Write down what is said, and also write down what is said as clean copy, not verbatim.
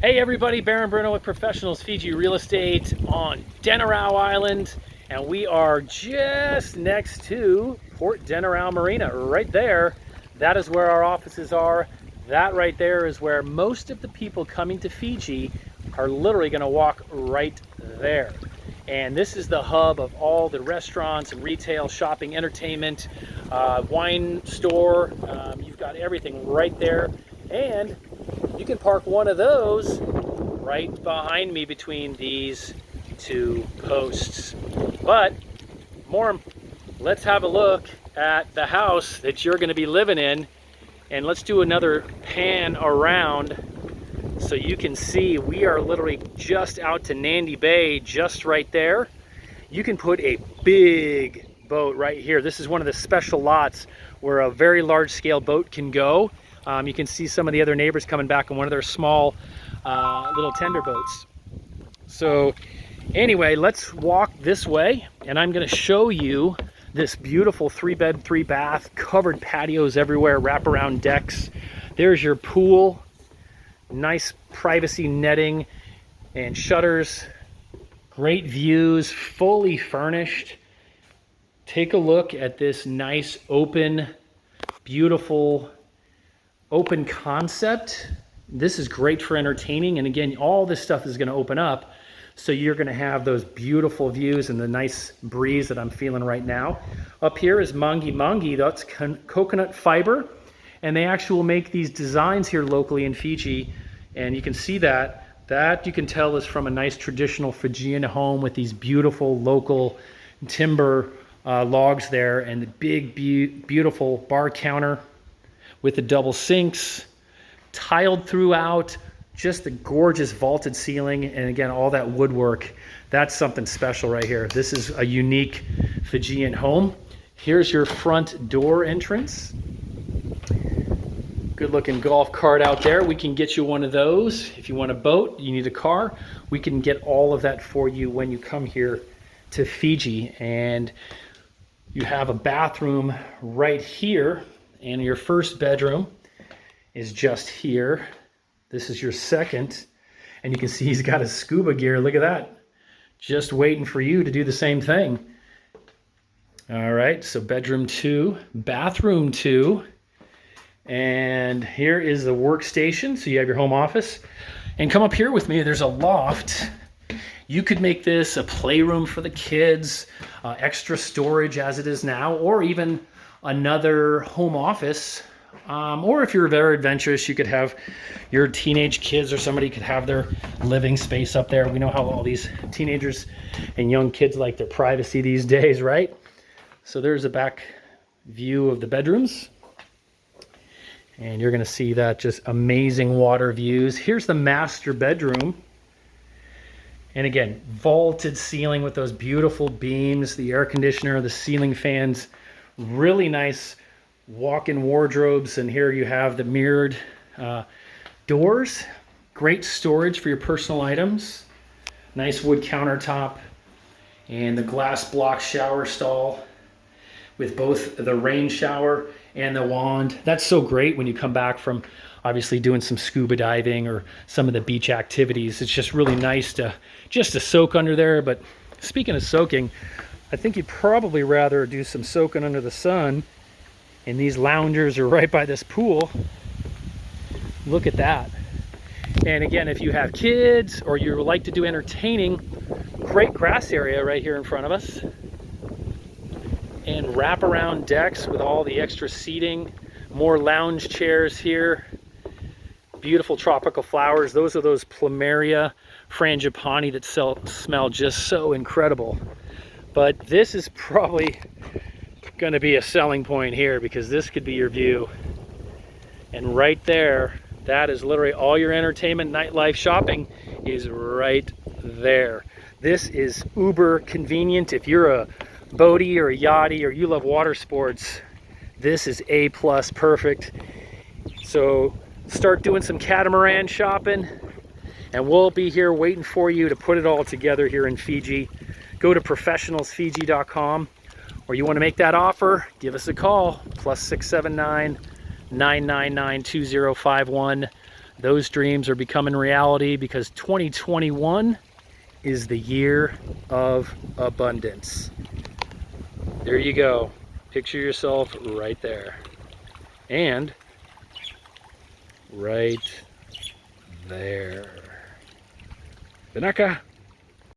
Hey everybody, Baron Bruno with Professionals FIJI Real Estate on Denarau Island, and we are just next to Port Denarau Marina, right there. That is where our offices are. That right there is where most of the people coming to Fiji are literally going to walk right there. And this is the hub of all the restaurants and retail, shopping, entertainment, wine store. You've got everything right there. And you can park one of those right behind me between these two posts. But let's have a look at the house that you're going to be living in, and let's do another pan around so you can see we are literally just out to Nandi Bay, just right there. You can put a big boat right here. This is one of the special lots where a very large scale boat can go. You can see some of the other neighbors coming back on one of their small little tender boats. So anyway, let's walk this way, and I'm going to show you this beautiful 3-bed, 3-bath, covered patios everywhere, wraparound decks. There's your pool, nice privacy netting and shutters, great views, fully furnished. Take a look at this nice open, beautiful open concept. This is great for entertaining, and again, all this stuff is going to open up, so you're going to have those beautiful views and the nice breeze that I'm feeling right now. Up here is mangi mangi. That's coconut fiber, and they actually make these designs here locally in Fiji, and you can see that you can tell is from a nice traditional Fijian home with these beautiful local timber logs there, and the big beautiful bar counter with the double sinks, tiled throughout, just the gorgeous vaulted ceiling, and again, all that woodwork. That's something special right here. This is a unique Fijian home. Here's your front door entrance. Good looking golf cart out there. We can get you one of those. If you want a boat, you need a car, we can get all of that for you when you come here to Fiji. And you have a bathroom right here, and your first bedroom is just here. This is your second, and you can see he's got his scuba gear. Look at that, just waiting for you to do the same thing. All right, so bedroom 2, bathroom 2, and here is the workstation. So you have your home office, and come up here with me. There's a loft. You could make this a playroom for the kids, extra storage as it is now, or even another home office, or if you're very adventurous, you could have your teenage kids or somebody could have their living space up there. We know how all these teenagers and young kids like their privacy these days, right? So there's a back view of the bedrooms, and you're going to see that just amazing water views. Here's the master bedroom, and again, vaulted ceiling with those beautiful beams, the air conditioner, the ceiling fans. Really nice walk-in wardrobes, and here you have the mirrored doors. Great storage for your personal items. Nice wood countertop, and the glass block shower stall with both the rain shower and the wand. That's so great when you come back from obviously doing some scuba diving or some of the beach activities. It's just really nice to soak under there. But speaking of soaking, I think you'd probably rather do some soaking under the sun, and these loungers are right by this pool. Look at that. And again, if you have kids or you like to do entertaining, great grass area right here in front of us, and wraparound decks with all the extra seating, more lounge chairs here, beautiful tropical flowers. Those are those Plumeria frangipani that smell just so incredible. But this is probably going to be a selling point here, because this could be your view. And right there, that is literally all your entertainment, nightlife, shopping is right there. This is uber convenient. If you're a boatie or a yachty or you love water sports, this is A+ perfect. So start doing some catamaran shopping, and we'll be here waiting for you to put it all together here in Fiji. Go to professionalsfiji.com, or you want to make that offer, give us a call, +679 999 2051. those dreams are becoming reality, because 2021 is the year of abundance. There you go. Picture yourself right there. And right there. Binaka.